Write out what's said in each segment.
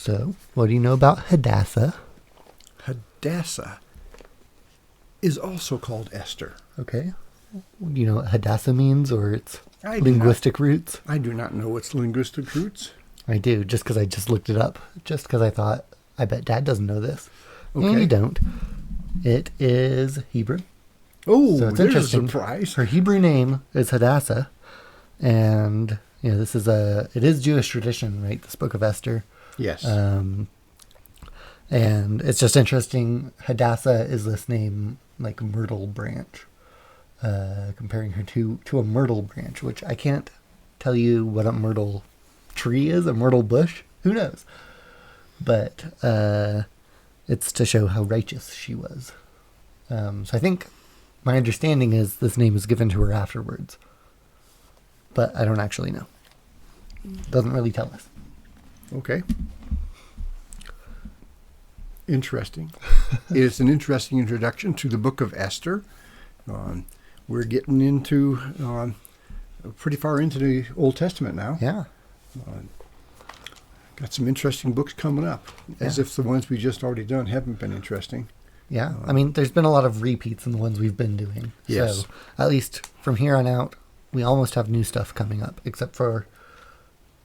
So, what do you know about Hadassah? Hadassah is also called Esther. Okay. Do you know what Hadassah means or its I do linguistic roots? I do not know its linguistic roots. I do, just because I just looked it up. Just because I thought, I bet Dad doesn't know this. Okay. And you don't. It is Hebrew. Oh, So it's there's interesting. a surprise. Her Hebrew name is Hadassah. And, it is Jewish tradition, right? This book of Esther. Yes. And it's just interesting. Hadassah is this name, like myrtle branch, comparing her to a myrtle branch, which I can't tell you what a myrtle tree is, a myrtle bush. Who knows? But it's to show how righteous she was. So I think my understanding is this name was given to her afterwards. But I don't actually know. Doesn't really tell us. Okay. Interesting. It's an interesting introduction to the book of Esther. We're getting into pretty far into the Old Testament now. Yeah. Got some interesting books coming up, as if the ones we just already done haven't been interesting. Yeah. I mean, there's been a lot of repeats in the ones we've been doing. Yes. So at least from here on out, we almost have new stuff coming up, except for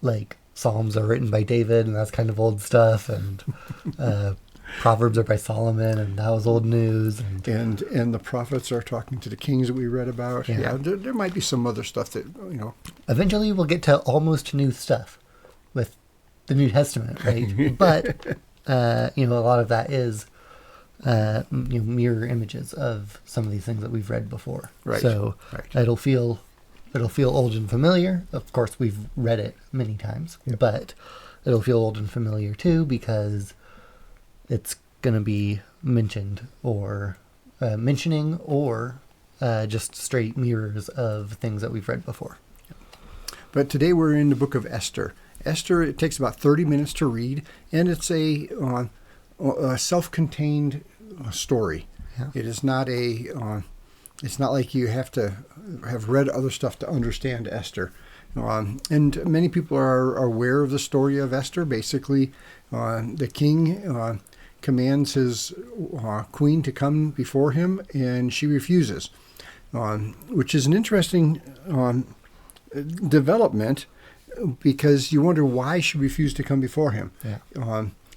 like Psalms are written by David, and that's kind of old stuff, and Proverbs are by Solomon, and that was old news. And the prophets are talking to the kings that we read about. Yeah. There might be some other stuff that, Eventually we'll get to almost new stuff with the New Testament, right? But, a lot of that is, mirror images of some of these things that we've read before. Right. So it'll feel old and familiar. Of course, we've read it many times, but it'll feel old and familiar too because it's going to be mentioning or just straight mirrors of things that we've read before. But today we're in the book of Esther. Esther, it takes about 30 minutes to read, and it's a self-contained story. Yeah. It is not it's not like you have to have read other stuff to understand Esther. And many people are aware of the story of Esther. Basically, the king commands his queen to come before him, and she refuses, which is an interesting development because you wonder why she refused to come before him. Yeah.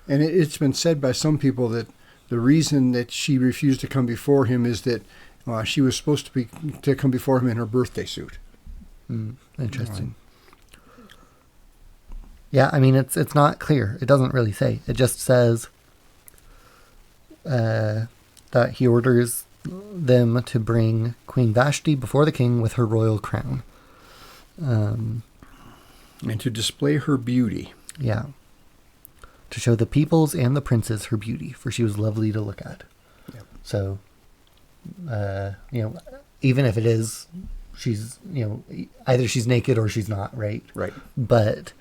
And it's been said by some people that the reason that she refused to come before him is that she was supposed to come before him in her birthday suit. Interesting. Yeah, I mean, it's not clear. It doesn't really say. It just says that he orders them to bring Queen Vashti before the king with her royal crown. And to display her beauty. Yeah. To show the peoples and the princes her beauty, for she was lovely to look at. Yep. So, even if it is, she's, either she's naked or she's not, right? Right. But,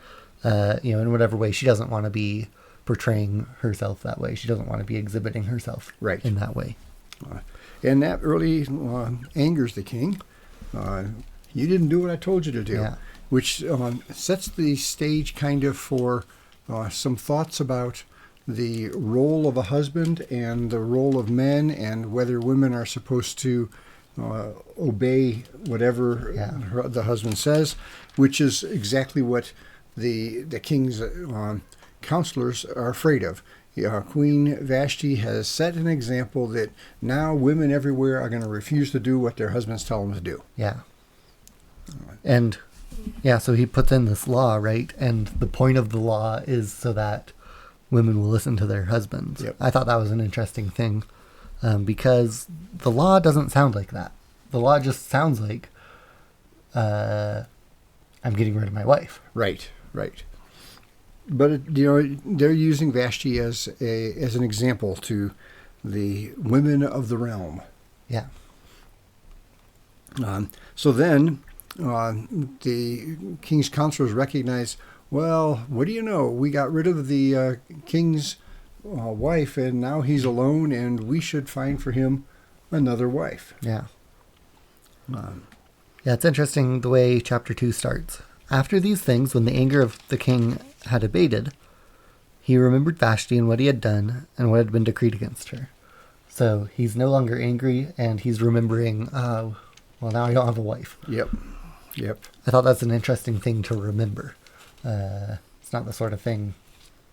in whatever way, she doesn't want to be portraying herself that way. She doesn't want to be exhibiting herself in that way. And that really angers the king. You didn't do what I told you to do. Yeah. Which sets the stage kind of for some thoughts about the role of a husband and the role of men and whether women are supposed to obey whatever the husband says, which is exactly what the king's counselors are afraid of. Queen Vashti has set an example that now women everywhere are going to refuse to do what their husbands tell them to do. Yeah. And, so he puts in this law, right? And the point of the law is so that women will listen to their husbands. Yep. I thought that was an interesting thing because the law doesn't sound like that. The law just sounds like I'm getting rid of my wife. Right. But they're using Vashti as an example to the women of the realm. Yeah. So then the king's counselors recognize, well, what do you know? We got rid of the king's wife, and now he's alone, and we should find for him another wife. Yeah. It's interesting the way chapter 2 starts. After these things, when the anger of the king had abated, he remembered Vashti and what he had done and what had been decreed against her. So he's no longer angry, and he's remembering, well, now I don't have a wife. Yep. I thought that's an interesting thing to remember. It's not the sort of thing,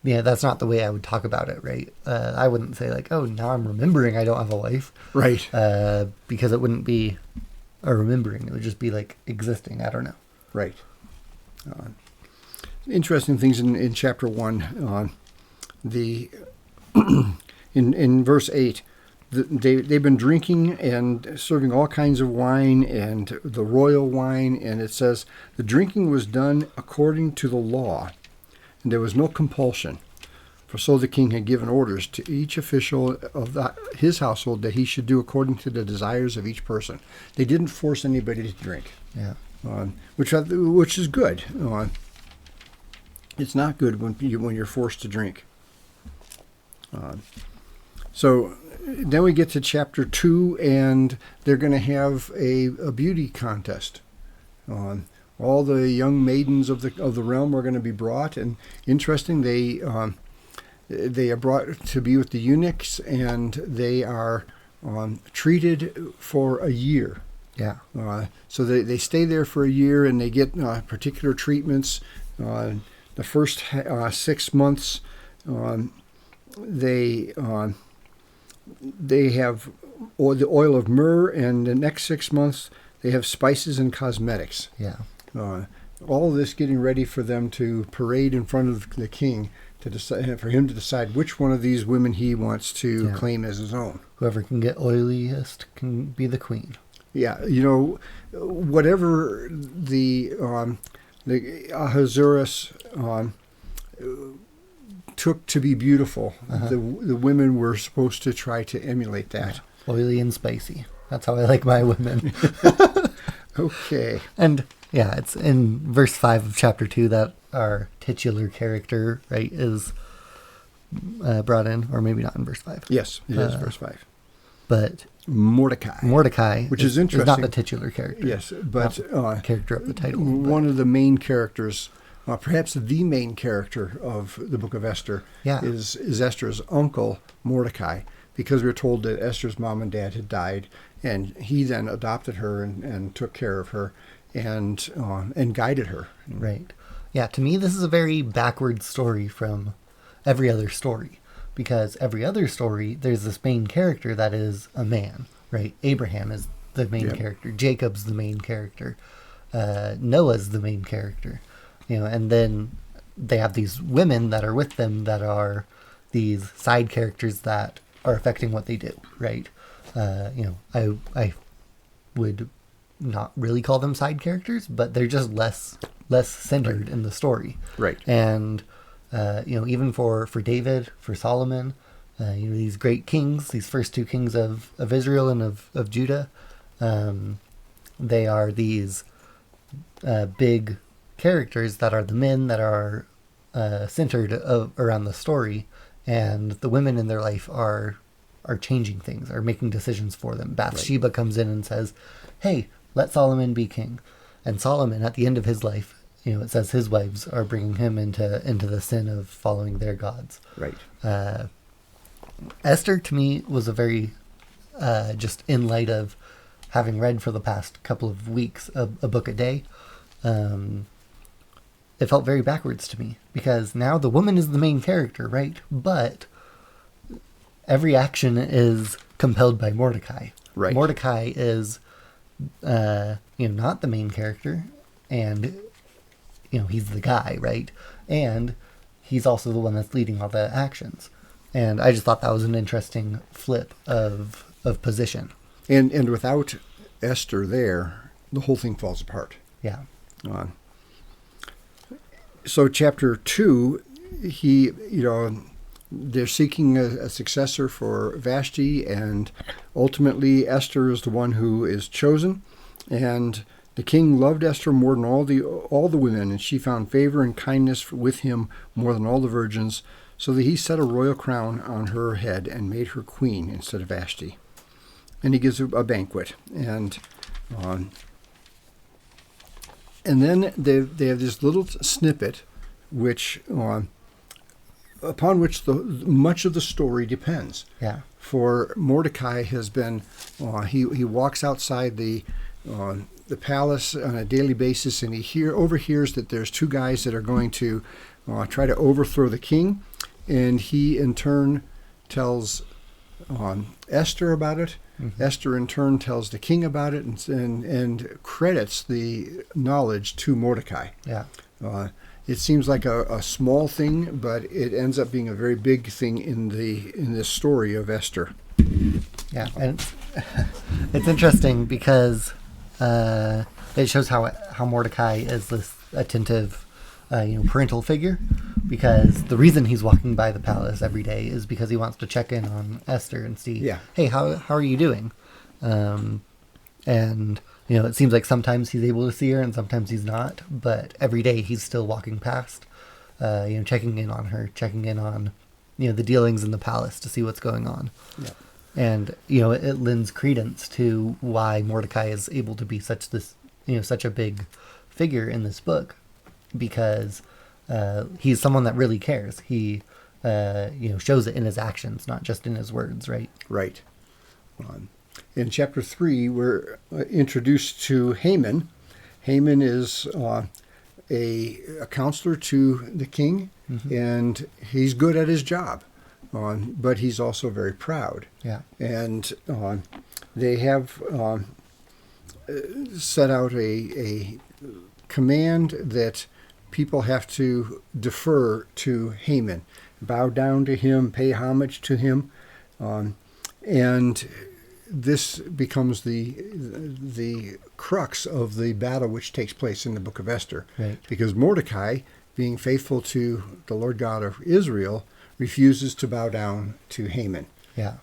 that's not the way I would talk about it, right? I wouldn't say like, oh, now I'm remembering I don't have a wife. Right. Because it wouldn't be a remembering. It would just be like existing. I don't know. Right. Interesting things in chapter 1. In verse 8, they've been drinking and serving all kinds of wine and the royal wine, and it says the drinking was done according to the law, and there was no compulsion. For so the king had given orders to each official of his household that he should do according to the desires of each person. They didn't force anybody to drink. Yeah. Which is good. It's not good when you're forced to drink. So then we get to chapter 2, and they're going to have a beauty contest. All the young maidens of the realm are going to be brought, and interesting, they are brought to be with the eunuchs, and they are treated for a year. Yeah. So they stay there for a year, and they get particular treatments. The first 6 months, they have the oil of myrrh, and the next 6 months they have spices and cosmetics. Yeah. All of this getting ready for them to parade in front of the king to decide, for him to decide which one of these women he wants to claim as his own. Whoever can get oiliest can be the queen. Yeah, whatever the Ahasuerus took to be beautiful, the women were supposed to try to emulate that. Yeah. Oily and spicy. That's how I like my women. Okay. And yeah, it's in verse 5 of chapter 2 that our titular character, right, is brought in, or maybe not in verse 5. Yes, it is verse 5. But Mordecai, which is interesting, is not the titular character. Yes, but character of the title. One of the main characters, perhaps the main character of the book of Esther, is Esther's uncle Mordecai, because we're told that Esther's mom and dad had died, and he then adopted her and took care of her and guided her. Right. Yeah. To me, this is a very backward story from every other story. Because every other story, there's this main character that is a man, right? Abraham is the main character. Jacob's the main character. Noah's the main character. And then they have these women that are with them that are these side characters that are affecting what they do, right? I would not really call them side characters, but they're just less centered in the story. Right. And even for David, for Solomon, these great kings, these first two kings of Israel and of Judah, they are these big characters that are the men that are centered around the story, and the women in their life are changing things, are making decisions for them. Bathsheba comes in and says, hey, let Solomon be king. And Solomon, at the end of his life, it says his wives are bringing him into the sin of following their gods. Right. Esther, to me, was a very, just in light of having read for the past couple of weeks a book a day, it felt very backwards to me. Because now the woman is the main character, right? But every action is compelled by Mordecai. Right. Mordecai is, not the main character, and he's the guy, right? And he's also the one that's leading all the actions. And I just thought that was an interesting flip of position. And without Esther there, the whole thing falls apart. Yeah. So chapter 2, they're seeking a successor for Vashti, and ultimately Esther is the one who is chosen. And the king loved Esther more than all the women, and she found favor and kindness with him more than all the virgins, so that he set a royal crown on her head and made her queen instead of Vashti. And he gives her a banquet, and then they have this little snippet, which upon which much of the story depends. Yeah. For Mordecai has been, he walks outside the palace on a daily basis, and he overhears that there's two guys that are going to try to overthrow the king, and he in turn tells Esther about it. Mm-hmm. Esther in turn tells the king about it, and credits the knowledge to Mordecai. Yeah. It seems like a small thing, but it ends up being a very big thing in this story of Esther. Yeah, and it's interesting because it shows how Mordecai is this attentive, parental figure. Because the reason he's walking by the palace every day is because he wants to check in on Esther and see, hey, how are you doing? And it seems like sometimes he's able to see her and sometimes he's not. But every day he's still walking past, checking in on her, checking in on, the dealings in the palace to see what's going on. Yeah. And, it lends credence to why Mordecai is able to be such a big figure in this book, because he's someone that really cares. He, shows it in his actions, not just in his words, right? Right. In chapter 3, we're introduced to Haman. Haman is a counselor to the king, mm-hmm. and he's good at his job, but he's also very proud. Yeah. And they have set out a command that people have to defer to Haman, bow down to him, pay homage to him, and this becomes the crux of the battle which takes place in the book of Esther. Right. Because Mordecai, being faithful to the Lord God of Israel, refuses to bow down to Haman. Yeah.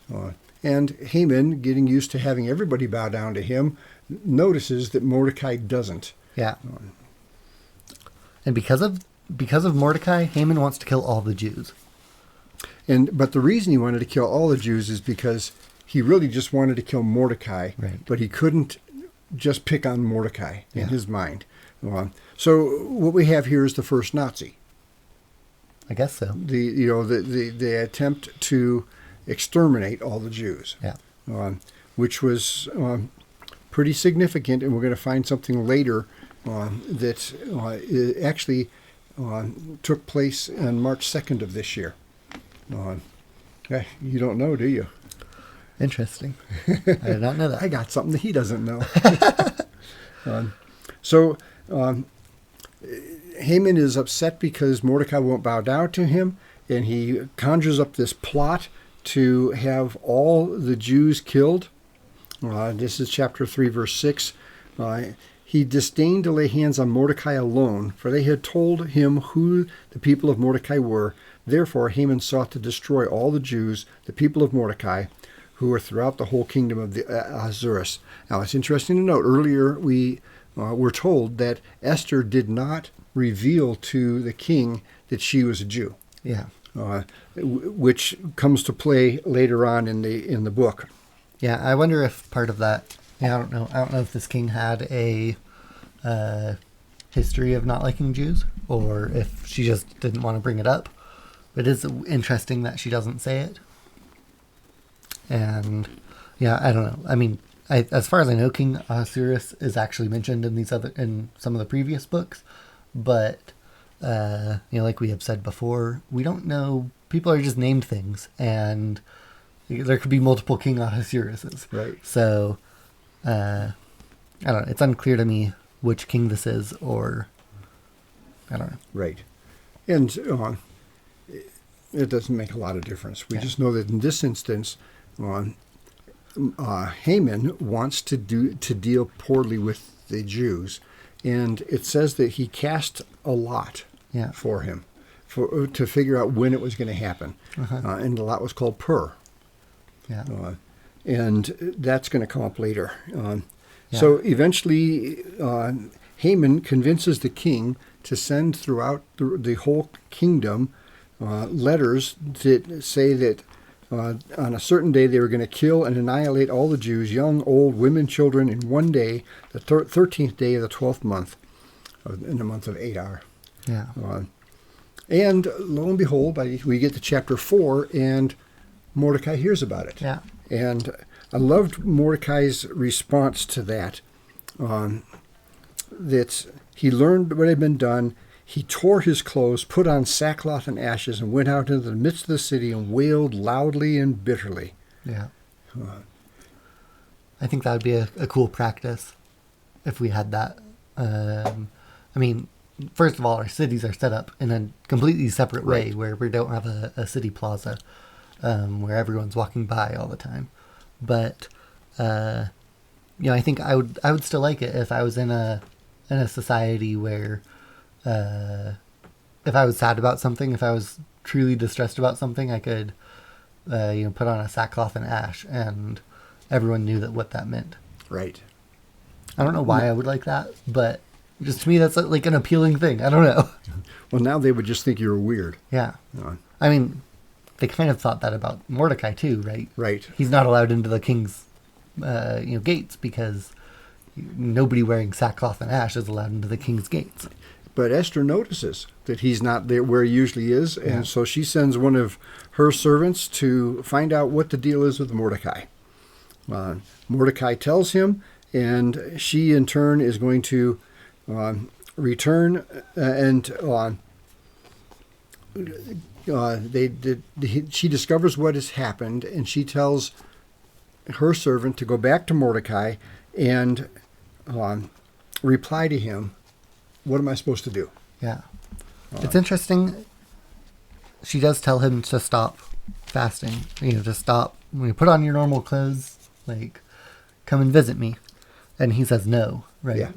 And Haman, getting used to having everybody bow down to him, notices that Mordecai doesn't. Yeah. And because of Mordecai, Haman wants to kill all the Jews. But the reason he wanted to kill all the Jews is because he really just wanted to kill Mordecai, right. But he couldn't just pick on Mordecai in his mind. So what we have here is the first Nazi. I guess so. The attempt to exterminate all the Jews. Yeah. Which was pretty significant, and we're going to find something later that it actually took place on March 2nd of this year. You don't know, do you? Interesting. I did not know that. I got something that he doesn't know. So Haman is upset because Mordecai won't bow down to him, and he conjures up this plot to have all the Jews killed. This is chapter 3, verse 6. He disdained to lay hands on Mordecai alone, for they had told him who the people of Mordecai were. Therefore Haman sought to destroy all the Jews, the people of Mordecai, who were throughout the whole kingdom of the Ahasuerus. Now, it's interesting to note, earlier we were told that Esther did not reveal to the king that she was a Jew. Yeah. Which comes to play later on in the book. Yeah, I wonder if part of that, I don't know if this king had a history of not liking Jews, or if she just didn't want to bring it up. But it is interesting that she doesn't say it. And yeah, I don't know. I mean, as far as I know, King Ahasuerus is actually mentioned in some of the previous books, but like we have said before, we don't know. People are just named things, and there could be multiple King Ahasueruses. Right. So I don't know. It's unclear to me which king this is, or I don't know. Right. And it doesn't make a lot of difference. We just know that in this instance, Haman wants to deal poorly with the Jews, and it says that he cast a lot for him to figure out when it was going to happen, and the lot was called Pur. Yeah, and that's going to come up later. So eventually, Haman convinces the king to send throughout the whole kingdom letters that say that on a certain day they were going to kill and annihilate all the Jews, young, old, women, children, in one day, the 13th day of the 12th month, in the month of Adar. Yeah. And lo and behold, we get to chapter 4, and Mordecai hears about it. Yeah. And I loved Mordecai's response to that. That he learned what had been done. He tore his clothes, put on sackcloth and ashes, and went out into the midst of the city and wailed loudly and bitterly. Yeah. I think that would be a cool practice if we had that. I mean, first of all, our cities are set up in a completely separate way, where we don't have a city plaza where everyone's walking by all the time. But I think I would still like it if I was in a society where if I was sad about something, if I was truly distressed about something, I could put on a sackcloth and ash, and everyone knew what that meant. Right. I don't know why I would like that, but just to me, that's like an appealing thing. I don't know. Well, now they would just think you were weird. Yeah. I mean, they kind of thought that about Mordecai too, right? Right. He's not allowed into the king's, gates because nobody wearing sackcloth and ash is allowed into the king's gates. But Esther notices that he's not there where he usually is, and so she sends one of her servants to find out what the deal is with Mordecai. Mordecai tells him, and she in turn is going to return she discovers what has happened, and she tells her servant to go back to Mordecai and reply to him, what am I supposed to do? Yeah. It's interesting. She does tell him to stop fasting, to stop, when you put on your normal clothes, come and visit me. And he says no, right? Yeah.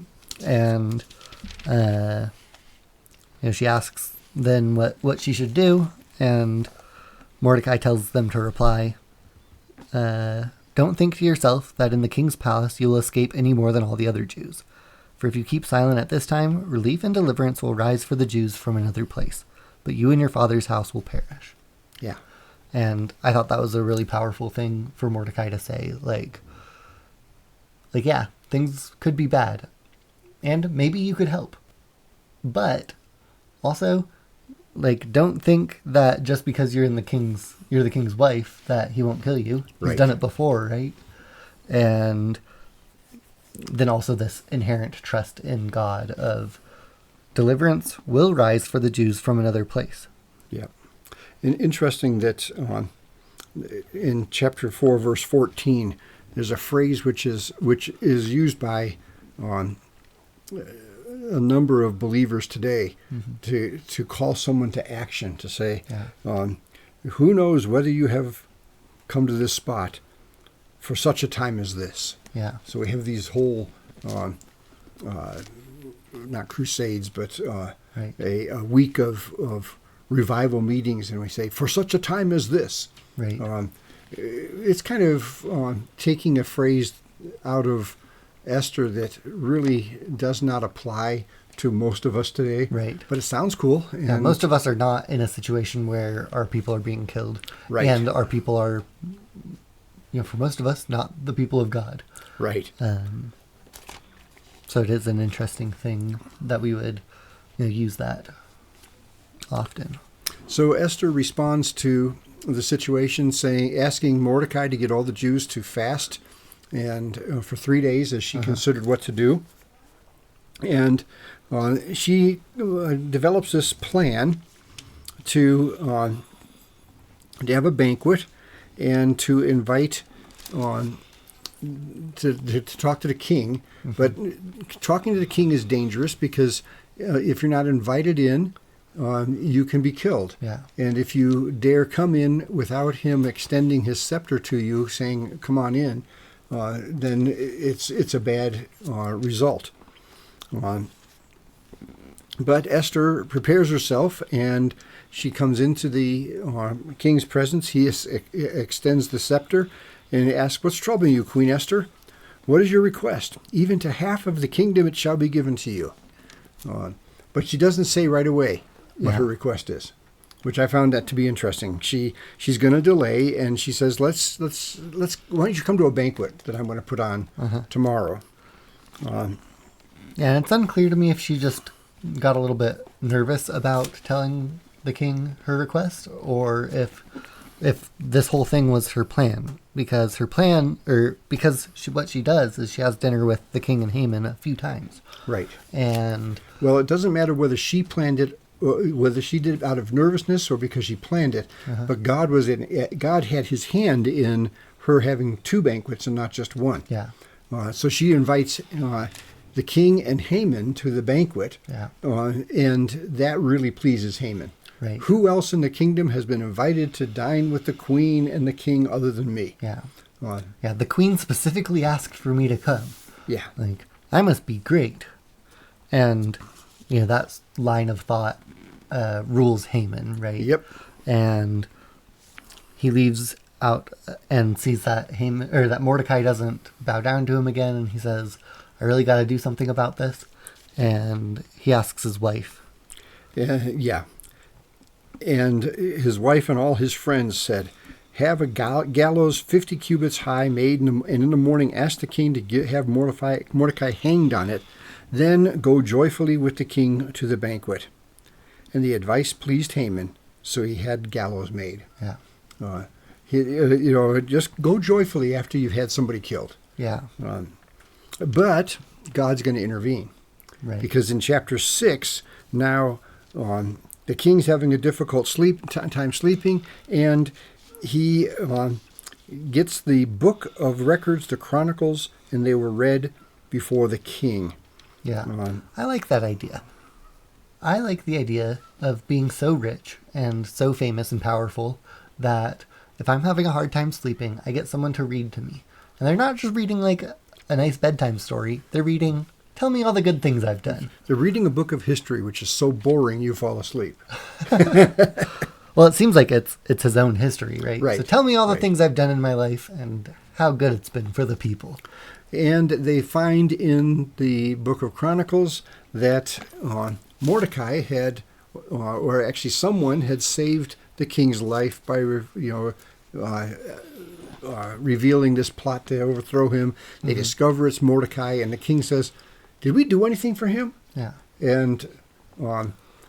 And, she asks then what she should do, and Mordecai tells them to reply, don't think to yourself that in the king's palace you'll escape any more than all the other Jews. For if you keep silent at this time, relief and deliverance will rise for the Jews from another place, but you and your father's house will perish. Yeah. And I thought that was a really powerful thing for Mordecai to say, yeah, things could be bad, and maybe you could help. But also, don't think that just because you're the king's wife that he won't kill you. He's done it before, right? And then also this inherent trust in God of deliverance will rise for the Jews from another place. Yeah. And interesting that in chapter 4, verse 14, there's a phrase which is used by a number of believers today to call someone to action, to say, who knows whether you have come to this spot for such a time as this. Yeah. So we have these whole, not crusades, but a week of revival meetings, and we say, for such a time as this. Right. It's kind of taking a phrase out of Esther that really does not apply to most of us today. Right. But it sounds cool. And yeah, most of us are not in a situation where our people are being killed. Right. And our people are, for most of us, not the people of God. Right. So it is an interesting thing that we would use that often. So Esther responds to the situation, asking Mordecai to get all the Jews to fast and for 3 days as she considered what to do. And she develops this plan to have a banquet and to invite to talk to the king. But talking to the king is dangerous because if you're not invited in, you can be killed. Yeah. And if you dare come in without him extending his scepter to you, saying, come on in, then it's a bad result. But Esther prepares herself, and she comes into the king's presence. He extends the scepter and asks, what's troubling you, Queen Esther? What is your request? Even to half of the kingdom it shall be given to you. But she doesn't say right away what her request is, which I found that to be interesting. She's going to delay, and she says, let's. Why don't you come to a banquet that I'm going to put on tomorrow? And it's unclear to me if she just got a little bit nervous about telling the king her request, or if this whole thing was her plan. Because her plan, or because what she does is she has dinner with the king and Haman a few times. Right. And Well, it doesn't matter whether she planned it, whether she did it out of nervousness or because she planned it, but God had his hand in her having 2 banquets and not just one. yeah, So she invites the king and Haman to the banquet, yeah, and that really pleases Haman. right. Who else in the kingdom has been invited to dine with the queen and the king other than me? Yeah. Uh, Yeah, the queen specifically asked for me to come. yeah. Like, I must be great. And, that line of thought rules Haman, right? Yep. And he leaves out and sees that that Mordecai doesn't bow down to him again, and he says, I really got to do something about this. And he asks his wife. Yeah. And his wife and all his friends said, have a gallows 50 cubits high made, and in the morning ask the king to have Mordecai hanged on it. Then go joyfully with the king to the banquet. And the advice pleased Haman, so he had gallows made. Yeah. Just go joyfully after you've had somebody killed. Yeah. But God's going to intervene. Right. Because in chapter 6, now the king's having a difficult time sleeping, and he gets the book of records, the Chronicles, and they were read before the king. Yeah. I like that idea. I like the idea of being so rich and so famous and powerful that if I'm having a hard time sleeping, I get someone to read to me. And they're not just reading like a nice bedtime story. They're reading, tell me all the good things I've done. They're reading a book of history, which is so boring you fall asleep. Well, it seems like it's his own history, right? Right. So tell me all the Right. things I've done in my life and how good it's been for the people. And they find in the book of Chronicles that Mordecai had, or actually someone had saved the king's life by, revealing this plot to overthrow him. They discover it's Mordecai, and the king says, did we do anything for him? Yeah. And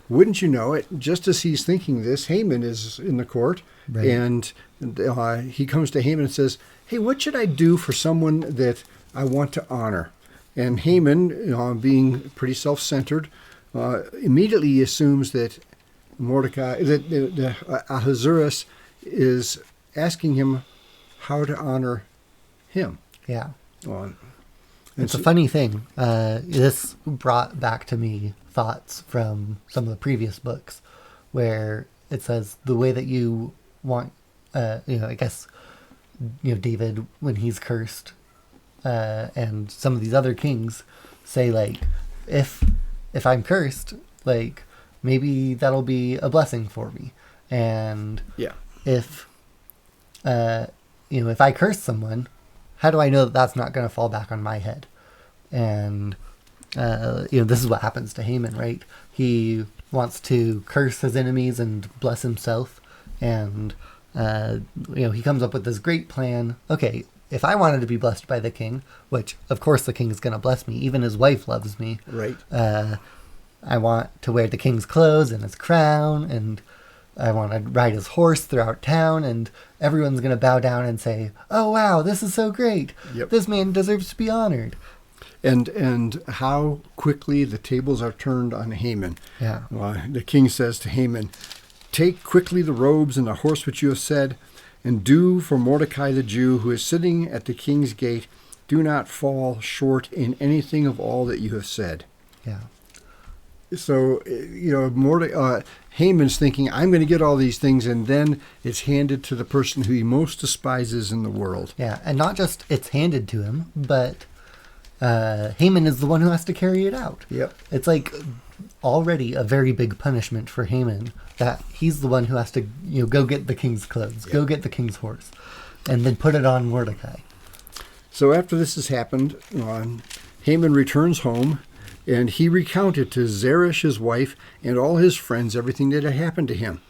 wouldn't you know it, just as he's thinking this, Haman is in the court, Right. and he comes to Haman and says, hey, what should I do for someone that I want to honor? And Haman, being pretty self-centered, immediately assumes that Ahasuerus is asking him how to honor him. Yeah. And It's a so- funny thing. This brought back to me thoughts from some of the previous books where it says the way that you want, I guess, David, when he's cursed, and some of these other kings say, like, if I'm cursed, like, maybe that'll be a blessing for me. And yeah. if I curse someone, how do I know that that's not going to fall back on my head? And this is what happens to Haman, right? He wants to curse his enemies and bless himself, and he comes up with this great plan. Okay, if I wanted to be blessed by the king, which of course the king is going to bless me, even his wife loves me. Right. I want to wear the king's clothes and his crown, and I want to ride his horse throughout town, and everyone's going to bow down and say, oh, wow, this is so great. Yep. This man deserves to be honored. And how quickly the tables are turned on Haman. Yeah. The king says to Haman, take quickly the robes and the horse which you have said, and do for Mordecai the Jew, who is sitting at the king's gate, do not fall short in anything of all that you have said. Yeah. So, Haman's thinking, I'm going to get all these things, and then it's handed to the person who he most despises in the world. Yeah, and not just it's handed to him, but Haman is the one who has to carry it out. Yep. It's like already a very big punishment for Haman that he's the one who has to go get the king's clothes, go get the king's horse, and then put it on Mordecai. So after this has happened, Haman returns home, and he recounted to Zeresh, his wife, and all his friends everything that had happened to him.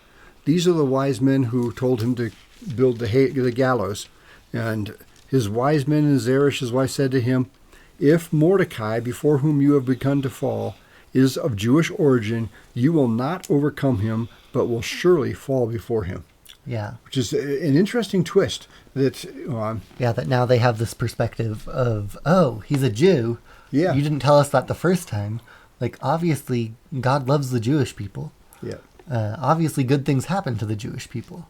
These are the wise men who told him to build the gallows. And his wise men and Zeresh, his wife, said to him, if Mordecai, before whom you have begun to fall, is of Jewish origin, you will not overcome him, but will surely fall before him. Yeah. Which is an interesting twist that... Yeah, that now they have this perspective of, oh, he's a Jew. Yeah. You didn't tell us that the first time. Like, obviously, God loves the Jewish people. Yeah. Obviously, good things happen to the Jewish people.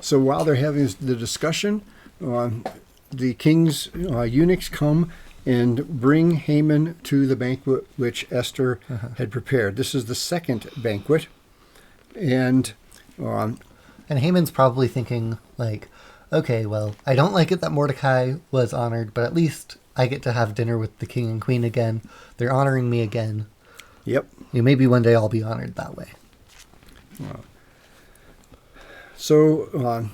So while they're having the discussion, the king's eunuchs come and bring Haman to the banquet which Esther had prepared. This is the second banquet. And Haman's probably thinking, like, okay, well, I don't like it that Mordecai was honored, but at least I get to have dinner with the king and queen again. They're honoring me again. Yep. Maybe one day I'll be honored that way. So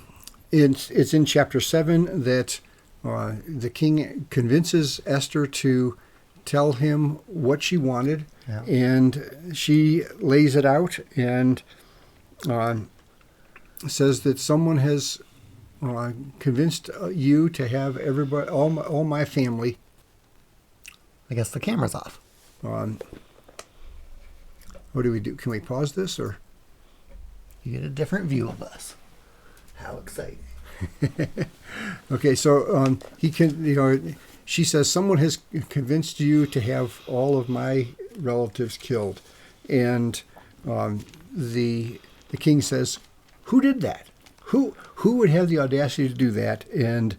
it's in chapter 7 that the king convinces Esther to tell him what she wanted, and she lays it out and says that someone has convinced you to have everybody, all my family. I guess the camera's off. What do we do? Can we pause this, or? You get a different view of us. How exciting. Okay, so he can, she says, someone has convinced you to have all of my relatives killed. And the king says, who did that? Who would have the audacity to do that? And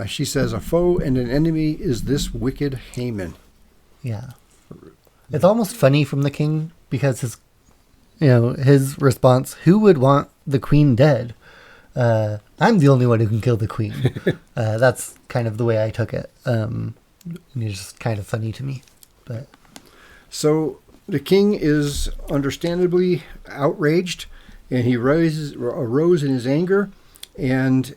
she says, a foe and an enemy is this wicked Haman. Yeah. It's almost funny from the king because his response, who would want the queen dead? I'm the only one who can kill the queen. That's kind of the way I took it. It's just kind of funny to me. But so the king is understandably outraged, and he arose in his anger, and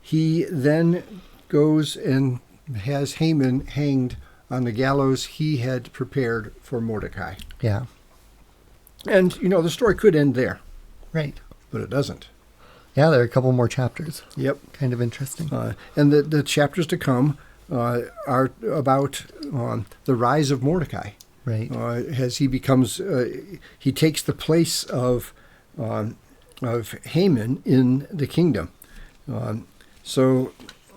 he then goes and has Haman hanged on the gallows he had prepared for Mordecai. Yeah. And, the story could end there. Right. But it doesn't. Yeah, there are a couple more chapters. Yep. Kind of interesting. And the chapters to come are about the rise of Mordecai. Right. As he becomes, he takes the place of Haman in the kingdom. So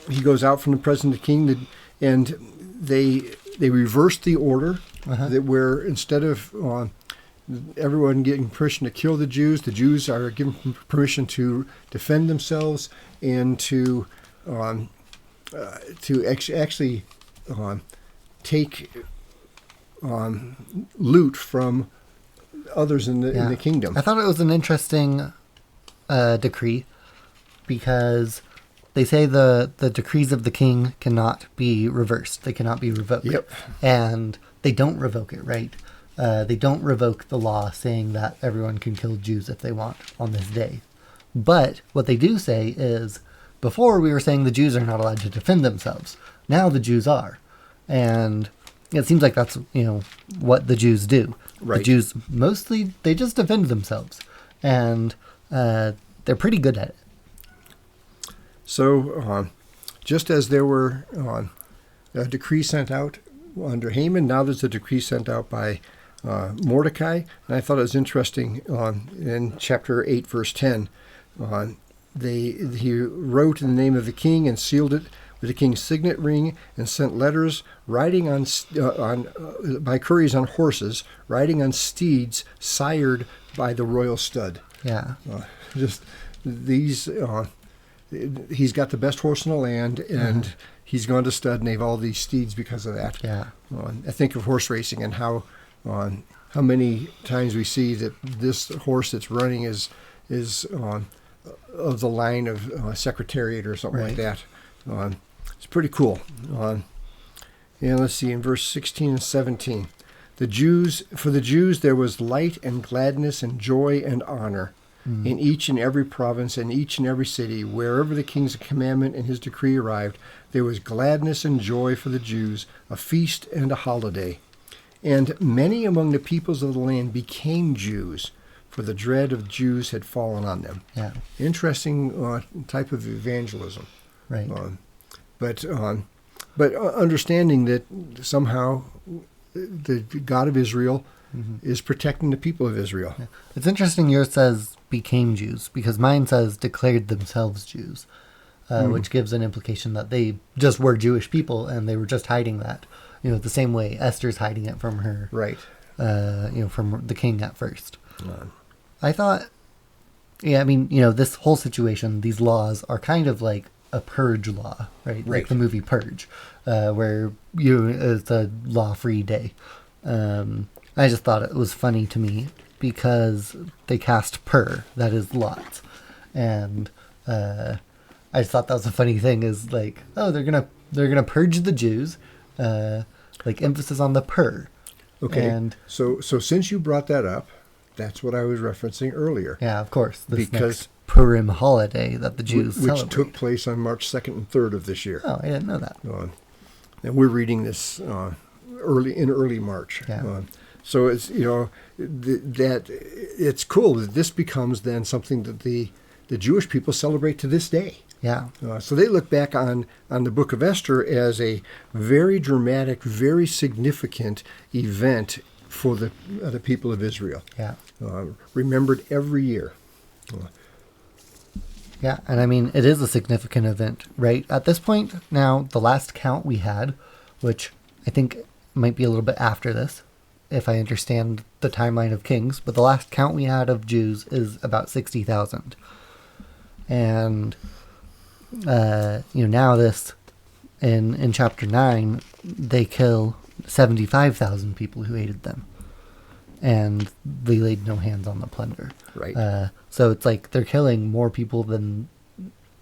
he goes out from the presence of the king, and they reverse the order, that where instead of everyone getting permission to kill the Jews are given permission to defend themselves and to actually take loot from others in the kingdom. I thought it was an interesting decree because they say the decrees of the king cannot be reversed. They cannot be revoked. Yep. And they don't revoke it, right? They don't revoke the law saying that everyone can kill Jews if they want on this day. But what they do say is, before we were saying the Jews are not allowed to defend themselves. Now the Jews are. And it seems like that's, what the Jews do. Right. The Jews, mostly, they just defend themselves. And they're pretty good at it. So, just as there were a decree sent out under Haman, now there's a decree sent out by Mordecai. And I thought it was interesting in chapter 8, verse 10. He wrote in the name of the king and sealed it with the king's signet ring and sent letters riding by couriers on horses, riding on steeds sired by the royal stud. Yeah. Just these... he's got the best horse in the land, and he's gone to stud, and they have all these steeds because of that. Yeah. I think of horse racing and how many times we see that this horse that's running is of the line of Secretariat or something like that. It's pretty cool. And let's see, in verse 16 and 17, for the Jews there was light and gladness and joy and honor. In each and every province and each and every city, wherever the king's commandment and his decree arrived, there was gladness and joy for the Jews, a feast and a holiday. And many among the peoples of the land became Jews, for the dread of Jews had fallen on them. Yeah. Interesting type of evangelism. Right. But understanding that somehow the God of Israel is protecting the people of Israel. Yeah. It's interesting yours says became Jews, because mine says declared themselves Jews, which gives an implication that they just were Jewish people and they were just hiding that. The same way Esther's hiding it from her, Right. From the king at first. I thought, this whole situation, these laws are kind of like a purge law, right? Like the movie Purge, where it's a law-free day. I just thought it was funny to me because they cast pur, that is lots, and I just thought that was a funny thing. Is like, oh, they're gonna purge the Jews, like emphasis on the pur. Okay. And so since you brought that up, that's what I was referencing earlier. yeah, of course, this Because next Purim holiday that the Jews which celebrate. took place on March 2nd and 3rd of this year. Oh, I didn't know that. And we're reading this early March. Yeah. So it's that it's cool that this becomes then something that the Jewish people celebrate to this day. Yeah. So they look back on the book of Esther as a very dramatic, very significant event for the people of Israel. Yeah. Remembered every year. Yeah, and it is a significant event, right? At this point, now, the last count we had, which I think might be a little bit after this, if I understand the timeline of Kings, but the last count we had of Jews is about 60,000. And, now this, in chapter 9, they kill 75,000 people who hated them. And they laid no hands on the plunder. Right. So it's like they're killing more people than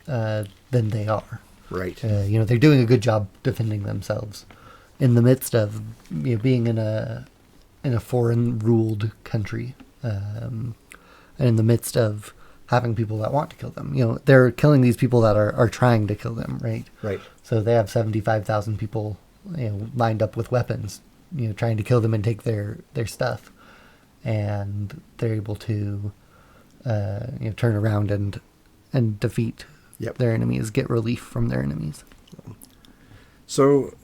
they are. Right. They're doing a good job defending themselves in the midst of being in a foreign ruled country, and in the midst of having people that want to kill them. They're killing these people that are trying to kill them. Right. Right. So they have 75,000 people lined up with weapons, trying to kill them and take their stuff. And they're able to turn around and defeat their enemies, get relief from their enemies. So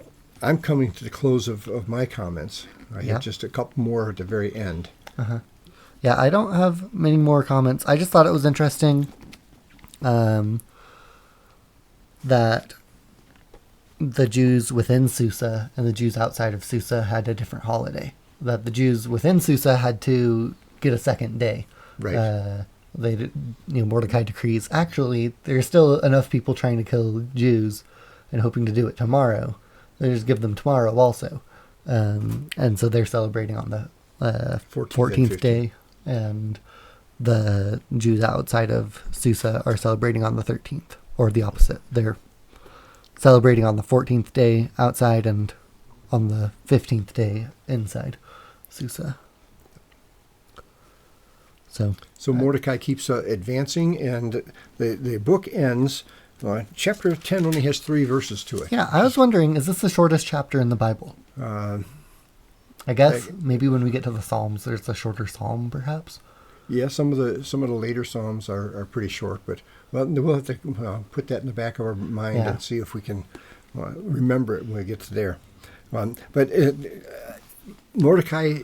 I'm coming to the close of my comments. I have just a couple more at the very end. Yeah, I don't have many more comments. I just thought it was interesting that the Jews within Susa and the Jews outside of Susa had a different holiday. That the Jews within Susa had to get a second day. Right. Mordecai decrees, actually, there's still enough people trying to kill Jews and hoping to do it tomorrow. They just give them tomorrow also. And so they're celebrating on the 14th day, and the Jews outside of Susa are celebrating on the 13th, or the opposite. They're celebrating on the 14th day outside and on the 15th day inside Susa. So Mordecai keeps advancing, and the book ends. Chapter 10 only has 3 verses to it. Yeah, I was wondering, is this the shortest chapter in the Bible? I guess maybe when we get to the Psalms, there's a shorter psalm, perhaps. Yeah, some of the later psalms are pretty short, but we'll have to put that in the back of our mind and see if we can remember it when we get to there. But Mordecai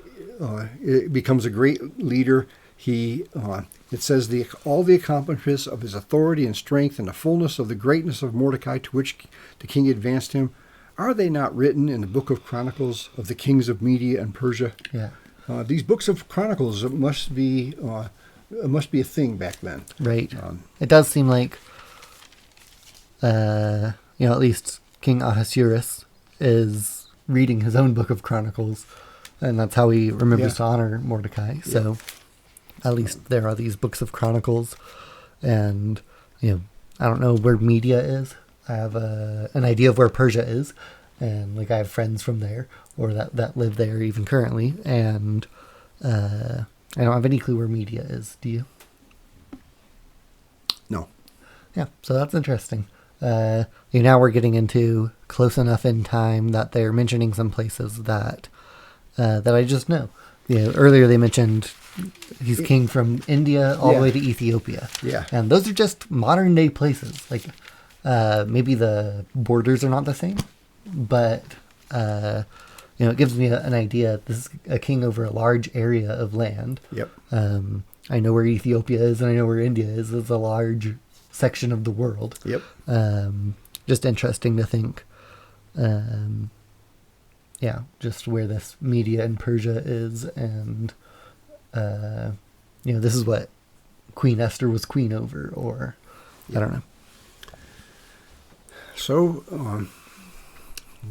becomes a great leader. It says all the accomplishments of his authority and strength and the fullness of the greatness of Mordecai to which the king advanced him, are they not written in the book of Chronicles of the kings of Media and Persia? Yeah. These books of Chronicles must be a thing back then. Right. It does seem like, at least King Ahasuerus is reading his own book of Chronicles, and that's how he remembers to honor Mordecai. So at least there are these books of Chronicles, and I don't know where Media is. I have an idea of where Persia is, and I have friends from there or that live there even currently, and I don't have any clue where Media is. Do you? No. Yeah, so that's interesting. Now we're getting into close enough in time that they're mentioning some places that I just know. Earlier they mentioned he's king from India all the way to Ethiopia. Yeah. And those are just modern day places. Maybe the borders are not the same, but it gives me an idea. This is a king over a large area of land. Yep. I know where Ethiopia is, and I know where India is. It's a large section of the world. Yep. Just interesting to think. Just where this Media in Persia is, and this is what Queen Esther was queen over, or I don't know. So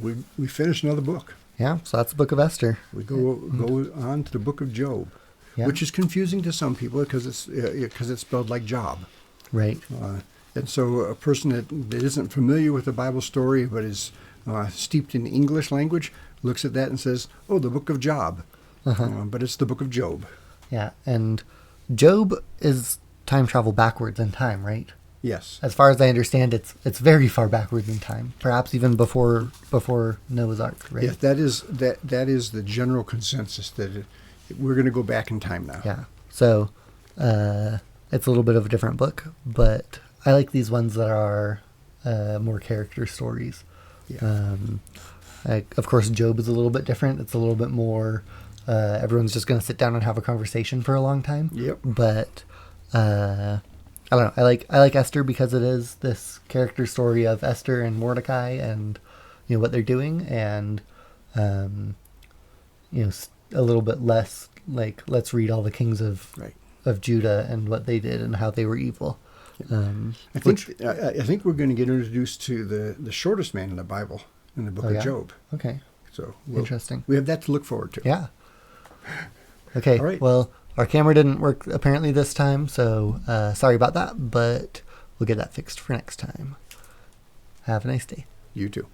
we finished another book. Yeah, so that's the Book of Esther. We go on to the Book of Job, which is confusing to some people because it's spelled like job. Right. And so a person that isn't familiar with the Bible story but is steeped in English language looks at that and says, "Oh, the Book of Job," but it's the Book of Job. Yeah, and Job is time travel backwards in time, right? Yes. As far as I understand, it's very far backwards in time, perhaps even before Noah's Ark, right? Yes, that is the general consensus that we're going to go back in time now. Yeah. So it's a little bit of a different book, but I like these ones that are more character stories. Yeah. Of course, Job is a little bit different. It's a little bit more. Everyone's just going to sit down and have a conversation for a long time. Yep. But I don't know. I like Esther because it is this character story of Esther and Mordecai, and what they're doing, and a little bit less like let's read all the kings of Judah and what they did and how they were evil. I think we're going to get introduced to the shortest man in the Bible in the Book of Job. Okay. So Interesting. We have that to look forward to. Yeah. Okay. All right. Well, our camera didn't work apparently this time, so sorry about that, but we'll get that fixed for next time. Have a nice day. You too.